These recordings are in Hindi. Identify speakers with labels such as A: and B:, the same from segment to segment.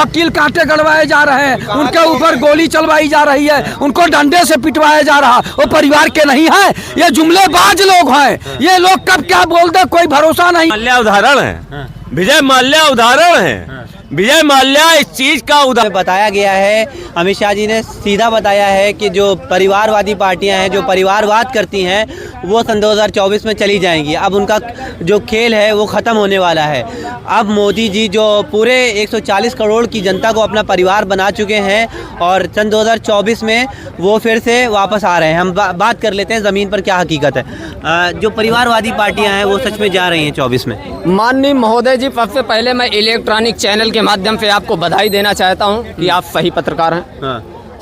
A: वकील कांटे गड़वाए जा रहे हैं, उनके ऊपर गोली चलवाई जा रही है, उनको डंडे से पिटवाया जा रहा। वो परिवार के नहीं है, ये जुमलेबाज लोग हैं। ये लोग कब क्या बोल दे कोई भरोसा नहीं।
B: माल्या उदाहरण है, विजय माल्या उदाहरण है। विजय माल्या इस चीज का उदाहरण
C: बताया गया है। अमित शाह जी ने सीधा बताया है कि जो परिवारवादी पार्टियां हैं, जो परिवारवाद करती हैं, वो सन 2024 में चली जाएंगी। अब उनका जो खेल है वो ख़त्म होने वाला है। अब मोदी जी जो पूरे 140 करोड़ की जनता को अपना परिवार बना चुके हैं और सन 2024 में वो फिर से वापस आ रहे हैं। हम बात कर लेते हैं ज़मीन पर क्या हकीकत है। जो परिवारवादी पार्टियाँ हैं वो सच में जा रही हैं 24 में।
D: माननीय महोदय जी, सबसे पहले मैं इलेक्ट्रॉनिक चैनल के माध्यम से आपको बधाई देना चाहता हूं कि आप सही पत्रकार हैं।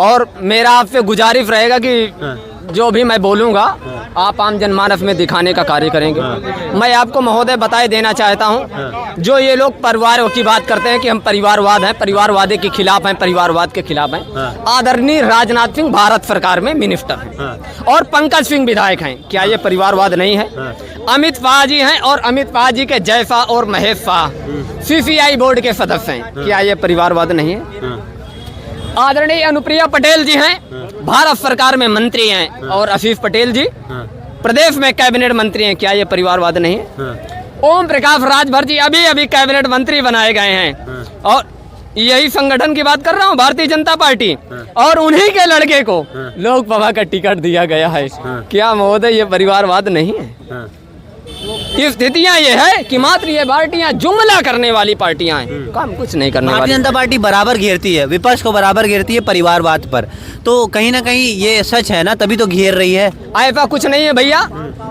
D: और मेरा आपसे गुजारिश रहेगा कि जो भी मैं बोलूंगा आप आम जनमानस में दिखाने का कार्य करेंगे। मैं आपको महोदय बताए देना चाहता हूं, जो ये लोग परिवार की बात करते हैं कि हम परिवारवाद हैं, परिवारवाद के खिलाफ हैं, परिवारवाद के खिलाफ हैं। आदरणीय राजनाथ सिंह भारत सरकार में मिनिस्टर हैं और पंकज सिंह विधायक हैं। क्या ये परिवारवाद नहीं है? अमित शाह जी हैं और अमित शाह जी के जय शाह और महेश शाह CCI बोर्ड के सदस्य हैं। क्या ये परिवारवाद नहीं है? आदरणीय अनुप्रिया पटेल जी हैं, भारत सरकार में मंत्री हैं और आशीष पटेल जी प्रदेश में कैबिनेट मंत्री हैं। क्या ये परिवारवाद नहीं है? ओम प्रकाश राजभर जी अभी अभी कैबिनेट मंत्री बनाए गए हैं और यही संगठन की बात कर रहा हूँ, भारतीय जनता पार्टी, और उन्हीं के लड़के को लोकसभा का टिकट दिया गया है। क्या महोदय ये परिवारवाद नहीं है? स्थितियां ये है कि मात्र ये पार्टियां जुमला करने वाली पार्टियां हैं, काम कुछ नहीं करने वाली।
C: भारतीय जनता पार्टी बराबर घेरती है, विपक्ष को बराबर घेरती है परिवारवाद पर, तो कहीं ना कहीं ये सच है ना, तभी तो घेर रही है।
D: ऐसा कुछ नहीं है भैया,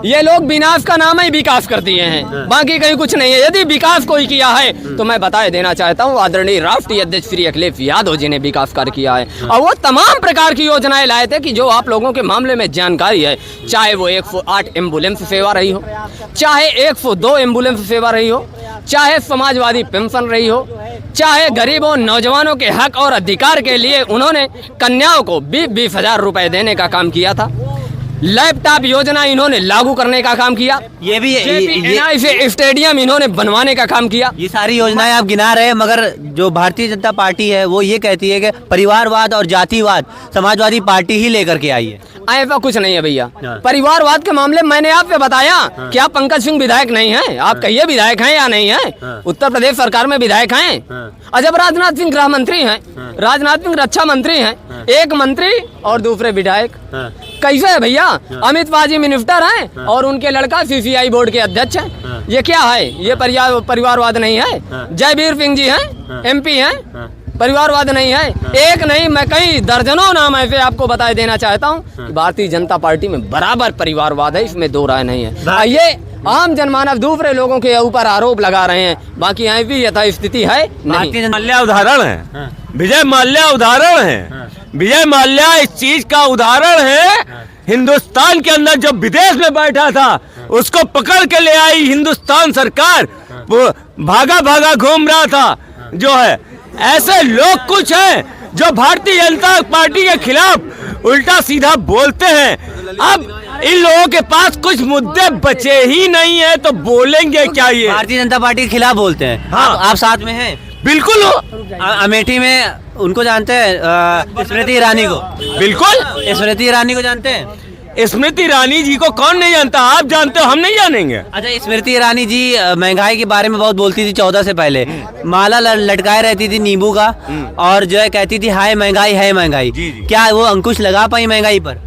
D: ये लोग विनाश का नाम ही विकास कर दिए हैं, बाकी कहीं कुछ नहीं है। यदि विकास कोई किया है तो मैं बताए देना चाहता हूँ, आदरणीय राष्ट्रीय अध्यक्ष श्री अखिलेश यादव जी ने विकास कार्य किया है और वो तमाम प्रकार की योजनाएं लाए थे कि जो आप लोगों के मामले में जानकारी है, चाहे वो 108 एम्बुलेंस सेवा रही हो, चाहे 102 एम्बुलेंस सेवा रही हो, चाहे समाजवादी पेंशन रही हो, चाहे गरीबों नौजवानों के हक और अधिकार के लिए उन्होंने कन्याओं को 20-20 हजार रुपए देने का काम किया था। लैपटॉप योजना इन्होंने लागू करने का काम किया। ये स्टेडियम इन्होंने बनवाने का काम किया।
C: ये सारी योजनाएं आप गिना रहे हैं, मगर जो भारतीय जनता पार्टी है वो ये कहती है कि परिवारवाद और जातिवाद समाजवादी पार्टी ही लेकर के आई है।
D: ऐसा कुछ नहीं है भैया। परिवारवाद के मामले मैंने आपसे बताया कि आप पंकज सिंह विधायक नहीं हैं, आप कहिए विधायक हैं या नहीं हैं। उत्तर प्रदेश सरकार में विधायक हैं। अजब राजनाथ सिंह गृह मंत्री हैं, राजनाथ सिंह रक्षा मंत्री हैं, एक मंत्री और दूसरे विधायक। कैसे है भैया? अमित शाह जी मिनिस्टर हैं और उनके लड़का CCI बोर्ड के अध्यक्ष हैं। ये क्या है? ये परिवारवाद नहीं है। जयवीर सिंह जी हैं, MP हैं, परिवारवाद नहीं है। एक नहीं, मैं कई दर्जनों नाम ऐसे आपको बताए देना चाहता हूँ कि भारतीय जनता पार्टी में बराबर परिवारवाद है, इसमें दो राय नहीं है। ये आम जनमानस दूसरे लोगों के ऊपर आरोप लगा रहे हैं, बाकी यहाँ भी यथा स्थिति है नहीं।
B: माल्या उदाहरण है, विजय माल्या उदाहरण है। विजय माल्या इस चीज का उदाहरण है। हिंदुस्तान के अंदर जब विदेश में बैठा था उसको पकड़ के ले आई हिंदुस्तान सरकार, वो भागा भागा घूम रहा था। जो है ऐसे लोग कुछ हैं जो भारतीय जनता पार्टी के खिलाफ उल्टा सीधा बोलते हैं। अब इन लोगों के पास कुछ मुद्दे बचे ही नहीं है तो बोलेंगे क्या? ये
C: भारतीय जनता पार्टी के खिलाफ बोलते हैं।
B: हाँ।
C: आप साथ में हैं?
B: बिल्कुल हो।
C: अमेठी में उनको जानते हैं, स्मृति ईरानी को?
B: बिल्कुल।
C: स्मृति ईरानी को जानते हैं?
B: स्मृति ईरानी जी को कौन नहीं जानता? आप जानते हो, हम नहीं जानेंगे?
C: अच्छा, स्मृति ईरानी जी महंगाई के बारे में बहुत बोलती थी 14 से पहले। माला लटकाए रहती थी नींबू का और जो है कहती थी हाय महंगाई है महंगाई। क्या वो अंकुश लगा पाई महंगाई पर?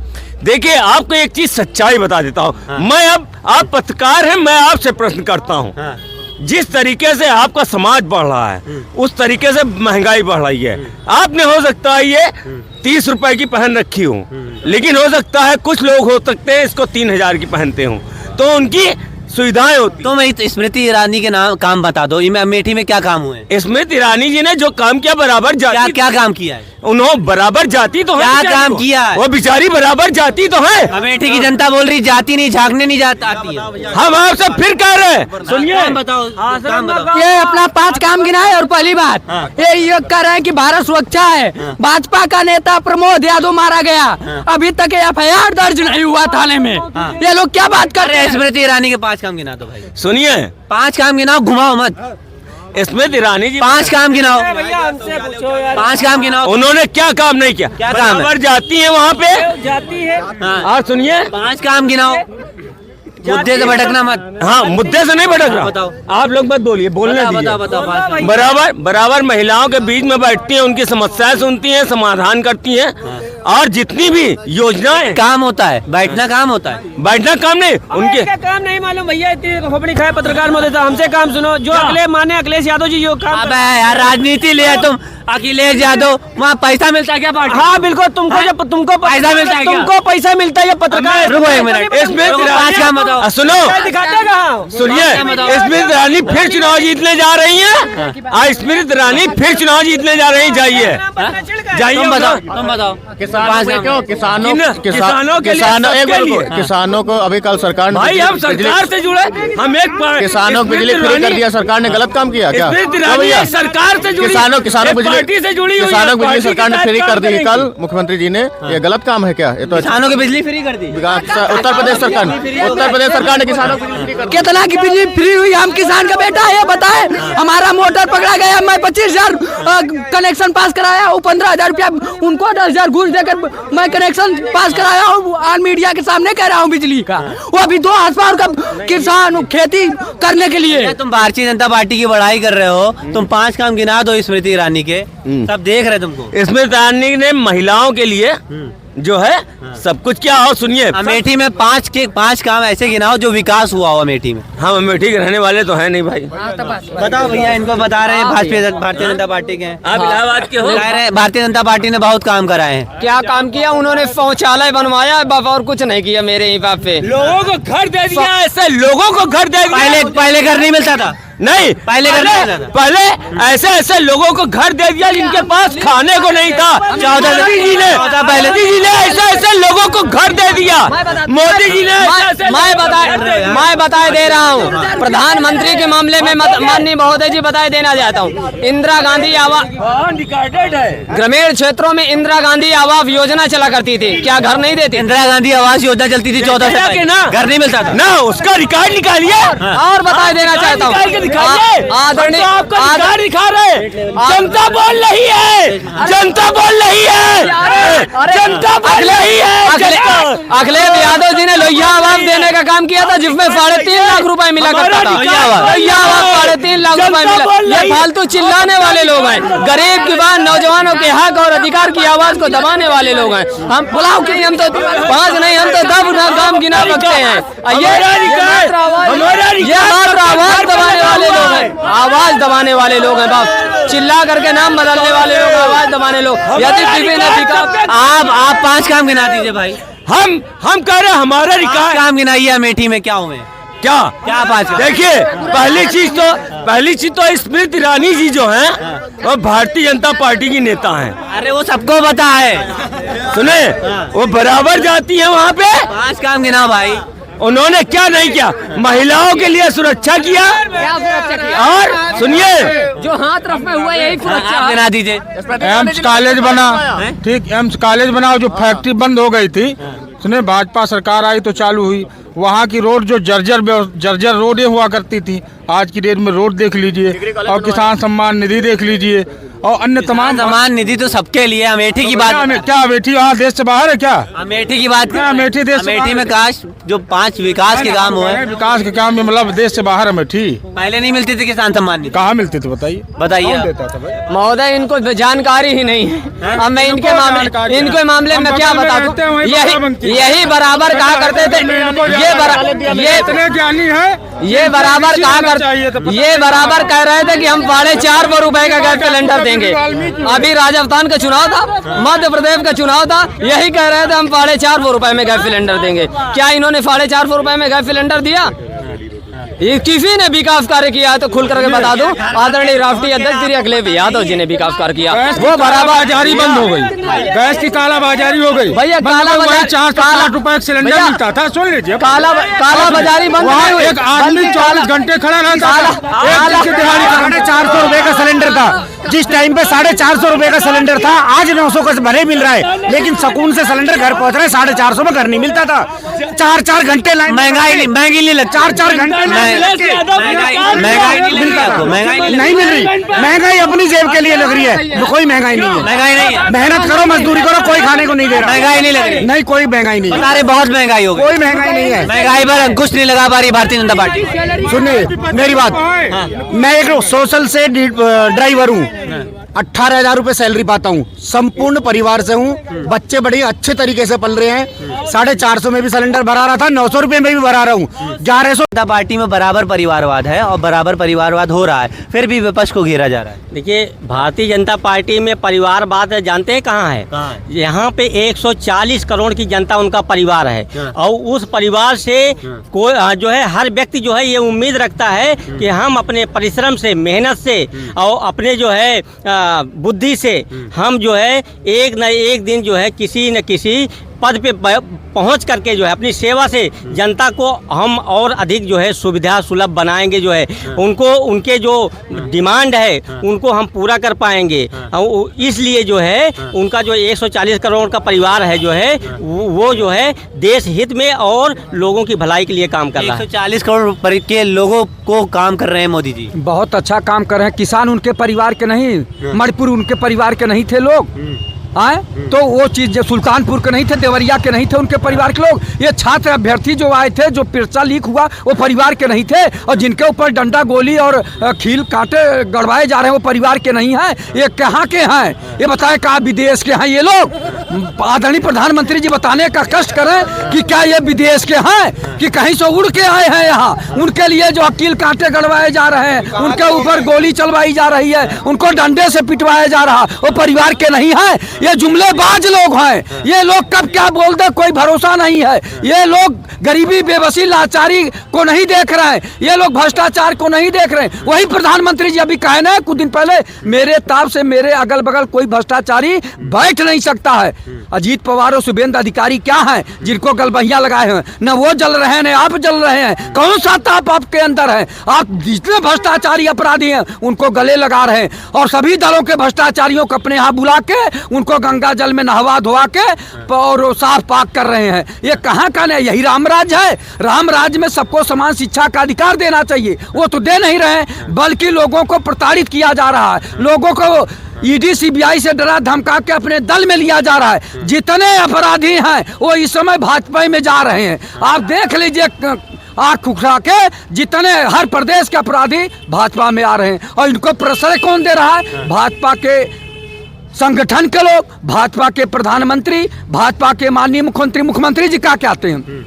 B: देखिए, आपको एक चीज सच्चाई बता देता हूँ। मैं अब, आप पत्रकार हैं, मैं आपसे प्रश्न करता हूँ। जिस तरीके से आपका समाज बढ़ रहा है उस तरीके से महंगाई बढ़ रही है। आपने हो सकता है ये 30 रुपए की पहन रखी हो, लेकिन हो सकता है कुछ लोग हो सकते हैं इसको 3000 की पहनते हो, तो उनकी सुविधाएं होती।
C: तो मैं स्मृति ईरानी के नाम काम बता दो, अमेठी में क्या काम हुए?
B: स्मृति ईरानी जी ने जो काम किया, बराबर जाति।
C: क्या काम किया है?
B: उन्होंने बराबर जाति तो
C: क्या काम किया है?
B: वो बेचारी बराबर जाति तो है।
C: अमेठी की जनता बोल रही जाति नहीं, झांकने नहीं जाती आती है।
B: हम आपसे फिर कह रहे हैं, सुनिए,
C: बताओ।
A: ये अपना 5 काम गिना है और पहली बात ये कह रहे हैं कि भारत सुरक्षा है। भाजपा का नेता प्रमोद यादव मारा गया, अभी तक FIR दर्ज नहीं हुआ थाने में। ये लोग क्या बात कर रहे हैं?
C: स्मृति ईरानी के 5 काम गिना दो भाई।
B: सुनिए,
C: 5 काम गिनाओ, घुमाओ मत।
B: स्मृति ईरानी जी
C: 5 काम गिनाओ, 5 काम गिनाओ।
B: उन्होंने क्या काम नहीं किया?
C: क्या काम है?
B: बराबर जाती है वहाँ पे।
C: हाँ।
B: और सुनिए,
C: 5 काम गिनाओ, मुद्दे से भटकना मत।
B: हाँ, मुद्दे से नहीं भटक रहा।
C: बताओ।
B: आप लोग मत बोलिए, बोलने दीजिए।
C: बताओ।
B: बराबर महिलाओं के बीच में बैठती हैं, उनकी समस्याएं सुनती हैं, समाधान करती हैं। और जितनी भी योजनाएं,
C: काम होता है, बैठना काम होता है।
B: बैठना काम नहीं, उनके
E: काम नहीं मालूम भैया, इतनी खोपड़ी खाए पत्रकार महोदय, हमसे काम सुनो। जो अखिलेश यादव जी जो काम।
C: अबे यार, राजनीति ले तुम अखिलेश यादव, वहाँ पैसा मिलता है क्या पार्टी?
E: हाँ बिल्कुल, तुमको
C: पैसा मिलता है क्या?
E: तुमको पैसा मिलता है ये पत्रकार।
C: रुको एक मिनट,
B: इसमें
C: रुको, 5 काम बताओ।
B: सुनो,
E: दिखाते कहाँ?
B: सुनिए, स्मृति ईरानी फिर चुनाव जीतने जा रही हैं। आज स्मृति ईरानी फिर चुनाव जीतने जा रही हैं। जाइए
C: तुम बताओ, तुम बताओ।
B: किसानों के लिए, सबके लिए।
F: किसानों को अभी कल सरकार ने
B: भाई हम सरकार से जुड़े, हम एक
F: किसानों को बिजली फ्री कर दिया, सरकार ने गलत काम किया क्या?
B: स्मृति ईरानी सरकार से जुड़ी,
F: किसानों
B: एक
F: बिजली
B: पार्टी से जुड़ी हुई है,
F: किसानों को बिजली
B: पार्टी
F: सरकार ने
B: के
F: फ्री
B: साथ
F: कर दी
B: काम
F: कल
B: करेंगे।
F: मुख्यमंत्री जी ने। ये गलत काम है क्या? ये तो
C: किसानों की बिजली फ्री कर दी।
F: उत्तर प्रदेश सरकार ने किसानों को बिजली फ्री कर दी।
A: कितना की बिजली फ्री हुई? हम किसान का बेटा है, ये बताए। हमारा मोटर पकड़ा गया, मैं 25,000 कनेक्शन पास कराया हूँ, 15,000 रुपया उनको 10,000 घूस देकर मैं कनेक्शन पास कराया हूँ। आज मीडिया के सामने कह रहा हूँ बिजली का। वो अभी 2 हज़ार का किसान खेती करने के लिए।
C: तुम भारतीय जनता पार्टी की बड़ाई कर रहे हो, तुम 5 काम गिना दो स्मृति ईरानी के, सब देख रहे तुमको।
B: स्मृति ईरानी ने महिलाओं के लिए जो है सब कुछ किया। और सुनिए,
C: अमेठी में 5 काम ऐसे गिनाओ जो विकास हुआ हो अमेठी में।
B: हम अमेठी के रहने वाले तो है नहीं भाई।
C: बताओ भैया, इनको बता रहे हैं भारतीय जनता पार्टी के हैं।
B: आप इलाहाबाद के हो।
C: कह रहे हैं भारतीय जनता पार्टी ने बहुत काम कराए हैं।
D: क्या काम किया उन्होंने? शौचालय बनवाया है बाबा, और कुछ नहीं किया मेरे ही बाप पे।
B: लोगों को घर दे दिया, ऐसे लोगों को घर दे दिया।
C: पहले घर नहीं मिलता था।
B: नहीं,
C: पहले
B: पहले ऐसे लोगों को घर दे दिया जिनके पास खाने को नहीं था। मोदी जी ने ऐसे लोगों को घर दे दिया। मोदी जी ने
D: मैं बताए दे रहा हूँ। प्रधानमंत्री के मामले में माननीय महोदय जी बताए देना चाहता हूँ। इंदिरा गांधी आवास ग्रामीण क्षेत्रों में इंदिरा गांधी आवास योजना चला करती थी, क्या घर नहीं देती?
C: इंदिरा गांधी आवास योजना चलती थी 14 से पहले, घर नहीं मिलता था
B: ना, उसका रिकॉर्ड निकालिए।
D: और बताए देना चाहता हूँ। आदरणीय
B: दिखा रहे, जनता बोल रही है, जनता बोल रही है, जनता बोल रही है।
D: अखिलेश यादव जी ने लोहिया आवास देने का काम किया था, जिसमें 3.5 लाख रुपए मिला करता था। लोहिया आवास 3.5 लाख रुपए मिला। ये फालतू चिल्लाने वाले लोग हैं, गरीब किसान नौजवानों के हक और अधिकार की आवाज को दबाने वाले लोग हैं। हम बुलाओ कि हम तो 5 नहीं, हम तो 10 काम गिना सकते हैं। ये मात्र आवाज दबाने वाले लोग हैं, आवाज दबाने वाले लोग हैं बाप। चिल्ला करके नाम बदलने वाले लोग, आवाज दबाने लोग। यदि टीवी ने
C: आप 5 काम गिना दीजिए भाई।
B: हम कह रहे हमारा रिकॉर्ड
C: काम गिनाइए अमेठी में क्या हुए।
B: क्या
C: 5 काम?
B: देखिए, पहली चीज तो स्मृति ईरानी जी जो हैं वो भारतीय जनता पार्टी की नेता हैं।
C: अरे वो सबको पता है।
B: सुने, वो बराबर जाती हैं वहाँ पे।
C: 5 काम गिना भाई।
B: उन्होंने क्या नहीं किया? महिलाओं के लिए सुरक्षा किया। और सुनिए,
D: जो हाथ रफ में हुआ यही
C: आप गिना दीजिए।
F: एम्स कॉलेज बना, ठीक, एम्स कॉलेज बना, जो फैक्ट्री बंद हो गई थी, सुने भाजपा सरकार आई तो चालू हुई। वहाँ की रोड जो जर्जर रोडें हुआ करती थी, आज की डेट में रोड देख लीजिए। और किसान सम्मान निधि देख लीजिए, और अन्य तमाम
C: सम्मान निधि तो सबके लिए। अमेठी की बात,
F: क्या अमेठी वहाँ देश से बाहर है क्या?
C: अमेठी की बात,
F: अमेठी देश से
C: अमेठी में काश जो 5 विकास के काम हुए,
F: विकास के काम में मतलब देश से बाहर अमेठी
C: पहले नहीं मिलती थी किसान सम्मान निधि।
F: कहाँ मिलती थी बताइए?
C: बताइए।
D: महोदय, इनको जानकारी ही नहीं है। अब मैं इनके मामले में क्या बता दूं? यही बराबर कहा करते थे, ये
F: इतने ज्ञानी है,
D: ये बराबर कह रहे थे कि हम 4.5 रुपए का गैस सिलेंडर देंगे। अभी राजस्थान का चुनाव था, मध्य प्रदेश का चुनाव था, यही कह रहे थे हम 4.5 रुपए में गैस सिलेंडर देंगे। क्या इन्होंने 4.5 रुपए में गैस सिलेंडर दिया? ये किसी ने विकास कार्य किया है तो खुल करके बता दूं, आदरणीय राष्ट्रीय अध्यक्ष श्री अखिलेश यादव जी ने विकास कार्य किया।
F: वो बाजारी बंद हो गई, गैस की कालाबाजारी हो गई
D: भैया। कालाबाजारी
F: 4 रुपए सिलेंडर मिलता था, सुन लीजिए।
D: कालाबाजारी बंद नहीं हुई।
F: एक आदमी 24 घंटे खड़ा रहता था, 400 रुपए का सिलेंडर था।
G: जिस टाइम पे 450 रुपए का सिलेंडर था, आज 900 का भले मिल रहा है, लेकिन सुकून से सिलेंडर घर पहुंच रहा है। 450 में घर नहीं मिलता था, 4 घंटे लाइन, महंगी नहीं लगती, 4 घंटे नहीं मिल रही। महंगाई अपनी जेब के लिए लग रही है, कोई महंगाई नहीं है।
C: महंगाई नहीं है,
G: मेहनत करो, मजदूरी करो, कोई खाने को नहीं दे रहा।
C: महंगाई नहीं लग रही,
G: नहीं, कोई महंगाई नहीं है।
C: अरे बहुत महंगाई हो गई,
G: कोई महंगाई नहीं है।
C: महंगाई पर अंकुश नहीं लगा पा रही भारतीय जनता पार्टी।
G: सुनिए मेरी बात, मैं एक सोशल से ड्राइवर हूँ, 18,000 रुपए सैलरी पाता हूँ, संपूर्ण परिवार से हूँ, बच्चे बड़े अच्छे तरीके से पल रहे हैं। 450 में भी सिलेंडर भरा रहा था, 900 रुपए में भी भरा रहा हूँ। 1100
C: जनता पार्टी में बराबर परिवारवाद है और बराबर परिवारवाद हो रहा है, फिर भी विपक्ष को घेरा जा रहा है।
H: देखिए, भारतीय जनता पार्टी में परिवारवाद जानते हैं कहाँ है? यहाँ पे 140 करोड़ की जनता उनका परिवार है, और उस परिवार से कोई जो है, हर व्यक्ति जो है ये उम्मीद रखता है कि हम अपने परिश्रम से, मेहनत से और अपने जो है बुद्धि से हम जो है एक न एक दिन जो है किसी न किसी पद पे पहुंच करके जो है अपनी सेवा से जनता को हम और अधिक जो है सुविधा सुलभ बनाएंगे। जो है उनको, उनके जो डिमांड है उनको हम पूरा कर पाएंगे। इसलिए जो है उनका जो 140 करोड़ का परिवार है जो है वो जो है देश हित में और लोगों की भलाई के लिए काम कर रहा है।
C: 140 करोड़ के लोगों को काम कर रहे हैं मोदी जी,
A: बहुत अच्छा काम कर रहे हैं। किसान उनके परिवार के नहीं, मणिपुर उनके परिवार के नहीं थे लोग, आए तो वो चीज जो सुल्तानपुर के नहीं थे, देवरिया के नहीं थे उनके परिवार के लोग। ये छात्र अभ्यर्थी जो आए थे, जो पर्चा लीक हुआ, वो परिवार के नहीं थे, और जिनके ऊपर डंडा गोली और खील कांटे गड़वाए जा रहे हैं वो परिवार के नहीं हैं। ये कहाँ के हैं? ये बताएं, कहाँ विदेश के हैं ये लोग? आदरणीय प्रधानमंत्री जी बताने का कष्ट करें कि क्या ये विदेश के हैं कि कहीं से उड़ के आए हैं यहाँ? उनके लिए जो कील कांटे गड़वाए जा रहे हैं, उनके ऊपर गोली चलवाई जा रही है, उनको डंडे से पिटवाया जा रहा, वो परिवार के नहीं है। ये जुमलेबाज लोग हैं। ये लोग कब क्या बोल दे कोई भरोसा नहीं है। ये लोग गरीबी, बेबसी, लाचारी को नहीं देख रहे हैं, ये लोग भ्रष्टाचार को नहीं देख रहे हैं। वही प्रधानमंत्री जी अभी कहे ना कुछ दिन पहले, मेरे ताब से मेरे अगल बगल कोई भ्रष्टाचारी बैठ नहीं सकता है। अजीत पवार और शुभेंद्र अधिकारी क्या हैं जिनको गलबहियां लगाए हैं? न वो जल रहे हैं, न आप जल रहे हैं। कौन सा ताप आपके अंदर है? आप जितने भ्रष्टाचारी अपराधी हैं उनको गले लगा रहे हैं, और सभी दलों के भ्रष्टाचारियों को अपने यहाँ बुला के उनको गंगा जल में नहवा धोवा के और साफ पाक कर रहे हैं। ये कहाँ का नहीं? यही राम राज है। राम राज में सबको समान शिक्षा का अधिकार देना चाहिए, वो तो दे नहीं रहे, बल्कि लोगों को प्रताड़ित किया जा रहा है। लोगों को ईडी सीबीआई से डरा धमका के अपने दल में लिया जा रहा है। जितने अपराधी हैं वो इस समय भाजपा में जा रहे हैं। आप देख लीजिए, आँख उठा के जितने हर प्रदेश के अपराधी भाजपा में आ रहे हैं, और इनको प्रश्रय कौन दे रहा है? भाजपा के संगठन के लोग, भाजपा के प्रधानमंत्री, भाजपा के माननीय मुख्यमंत्री जी क्या कहते हैं?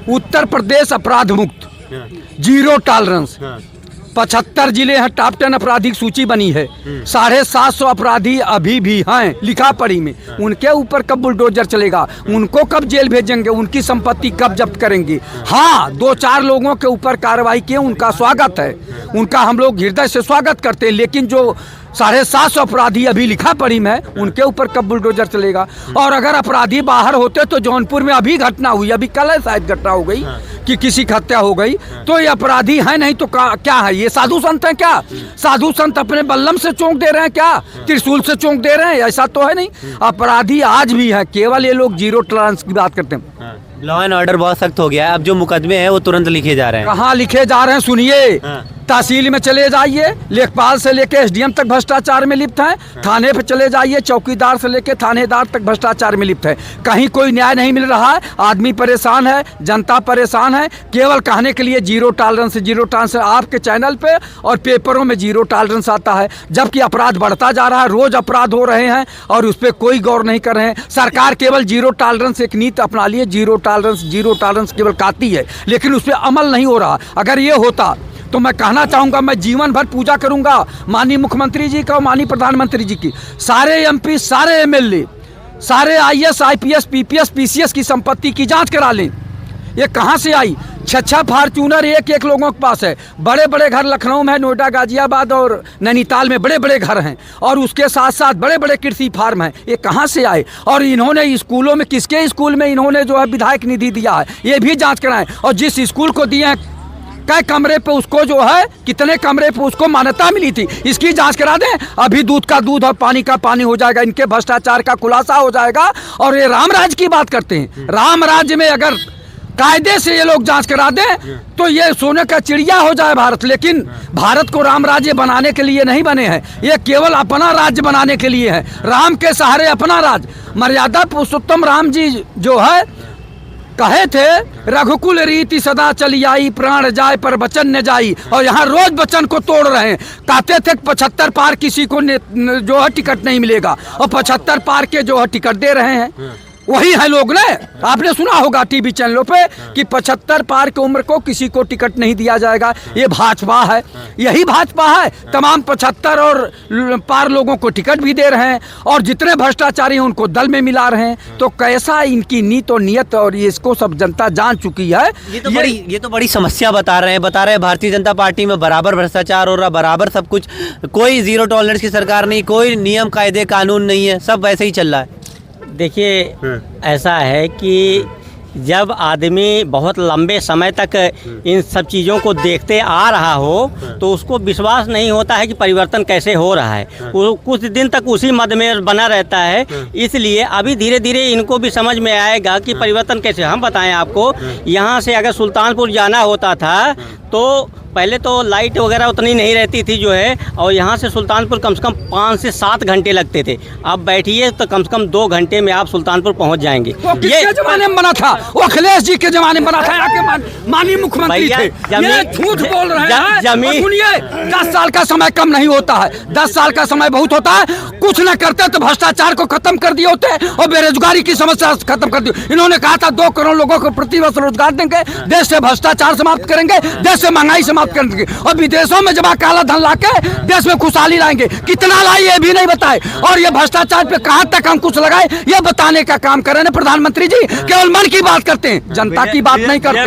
A: उत्तर प्रदेश अपराध मुक्त, 0 टॉलरेंस। 75 जिले हैं, टॉप 10 आपराधिक सूची बनी है। 750 अपराधी अभी भी हैं लिखा पढ़ी में। उनके ऊपर कब बुलडोजर चलेगा? उनको कब जेल भेजेंगे? उनकी संपत्ति कब जब्त करेंगे? हाँ, 2-4 लोगों के ऊपर कार्रवाई किए, उनका स्वागत है, उनका हम लोग हृदय से स्वागत करते हैं। लेकिन जो 750 अपराधी अभी लिखा पढ़ी में, उनके ऊपर कब बुलडोजर चलेगा? और अगर अपराधी बाहर होते तो जौनपुर में अभी घटना हुई, अभी कल है शायद घटना हो गई कि किसी की हत्या हो गई, तो ये अपराधी है नहीं तो क्या है? ये साधु संत है क्या? साधु संत अपने बल्लम से चौंक दे रहे हैं क्या? त्रिशूल से चौंक दे रहे हैं? ऐसा तो है नहीं। अपराधी आज भी है, केवल ये लोग 0 टॉलरेंस की बात करते हैं।
C: लॉ एंड ऑर्डर बहुत सख्त हो गया है, अब जो मुकदमे हैं वो तुरंत लिखे जा रहे हैं।
A: कहाँ लिखे जा रहे हैं? सुनिए, तहसील में चले जाइए, लेखपाल से लेके एसडीएम तक भ्रष्टाचार में लिप्त है। थाने पे चले जाइए, चौकीदार से लेके थानेदार तक भ्रष्टाचार में लिप्त है। कहीं कोई न्याय नहीं मिल रहा है, आदमी परेशान है, जनता परेशान है। केवल कहने के लिए 0 टॉलरेंस, 0 टॉलरेंस। आपके चैनल पे और पेपरों में 0 टॉलरेंस आता है, जबकि अपराध बढ़ता जा रहा है, रोज अपराध हो रहे हैं और उस पर कोई गौर नहीं कर रहे हैं। सरकार केवल 0 टॉलरेंस एक नीति अपना लिए, 0 टॉलरेंस केवल कहती है, लेकिन उस पर अमल नहीं हो रहा। अगर ये होता तो मैं कहना चाहूँगा, मैं जीवन भर पूजा करूँगा माननीय मुख्यमंत्री जी का और माननीय प्रधानमंत्री जी की। सारे एमपी, सारे एमएलए, सारे आईएएस, आईपीएस, पीपीएस, पीसीएस की संपत्ति की जांच करा लें। ये कहाँ से आई? 6 फार्चूनर एक लोगों के पास है। बड़े बड़े घर लखनऊ में है, नोएडा, गाजियाबाद और नैनीताल में बड़े बड़े घर हैं, और उसके साथ साथ बड़े बड़े कृषि फार्म हैं। ये कहाँ से आए? और इन्होंने स्कूलों में, किसके स्कूल में इन्होंने जो है विधायक निधि दिया है, ये भी जांच कराएं। और जिस स्कूल को दिए हैं कै कमरे पे उसको जो है, कितने कमरे पे उसको मान्यता मिली थी, इसकी जांच करा दें। अभी दूध का दूध और पानी का पानी हो जाएगा, इनके भ्रष्टाचार का खुलासा हो जाएगा। और ये राम राज्य की बात करते हैं, राम राज्य में अगर कायदे से ये लोग जांच करा दें तो ये सोने का चिड़िया हो जाए भारत। लेकिन भारत को राम राज्य बनाने के लिए नहीं बने हैं, ये केवल अपना राज्य बनाने के लिए है। राम के सहारे अपना राज्य। मर्यादा पुरुषोत्तम राम जी जो है कहे थे, रघुकुल रीति सदा चली आई, प्राण जाए पर वचन न जाई। और यहाँ रोज वचन को तोड़ रहे हैं। कहते थे 75 पार किसी को जो है टिकट नहीं मिलेगा, और 75 पार के जो है टिकट दे रहे हैं। वही है लोग ने, आपने सुना होगा टीवी चैनलों पे कि 75 पार की उम्र को किसी को टिकट नहीं दिया जाएगा। ये भाजपा है, यही भाजपा है। तमाम 75 और पार लोगों को टिकट भी दे रहे हैं, और जितने भ्रष्टाचारी हैं उनको दल में मिला रहे हैं। तो कैसा इनकी नीत और नियत, और इसको सब जनता जान चुकी है।
C: ये तो बड़ी समस्या बता रहे हैं भारतीय जनता पार्टी में बराबर भ्रष्टाचार हो रहा, बराबर सब कुछ, कोई जीरो टॉलरेंस की सरकार नहीं, कोई नियम कायदे कानून नहीं है, सब वैसे ही चल रहा है।
H: देखिए, ऐसा है कि जब आदमी बहुत लंबे समय तक इन सब चीज़ों को देखते आ रहा हो तो उसको विश्वास नहीं होता है कि परिवर्तन कैसे हो रहा है। वो कुछ दिन तक उसी मद में बना रहता है। इसलिए अभी धीरे धीरे इनको भी समझ में आएगा कि परिवर्तन कैसे। हम बताएं आपको, यहाँ से अगर सुल्तानपुर जाना होता था तो पहले तो लाइट वगैरह उतनी नहीं रहती थी जो है, और यहाँ से सुल्तानपुर कम से कम 5 से 7 घंटे लगते थे। अब बैठिए तो कम से कम 2 घंटे में आप सुल्तानपुर पहुँच जाएंगे।
A: ये जमाने में बना था, वो अखिलेश जी के जमाने में बना था, यहाँ के माननीय मुख्यमंत्री थे। ये झूठ बोल रहे हैं। सुनिए, 10 साल का समय कम नहीं होता है, 10 साल का समय बहुत होता है। कुछ न करते तो भ्रष्टाचार को खत्म कर दिए होते और बेरोजगारी की समस्या खत्म कर दी। इन्होंने कहा था 2 करोड़ लोगों को प्रतिवर्ष रोजगार देंगे, देश से भ्रष्टाचार समाप्त करेंगे, देश से महंगाई समाप्त करेंगे, और विदेशों में जमा काला धन लाके देश में खुशहाली लाएंगे। कितना लाए ये भी नहीं बताए, और ये भ्रष्टाचार पे कहां तक अंकुश लगाए ये बताने का काम कर रहे हैं प्रधानमंत्री जी। केवल मन की बात करते हैं, जनता की बात नहीं करते।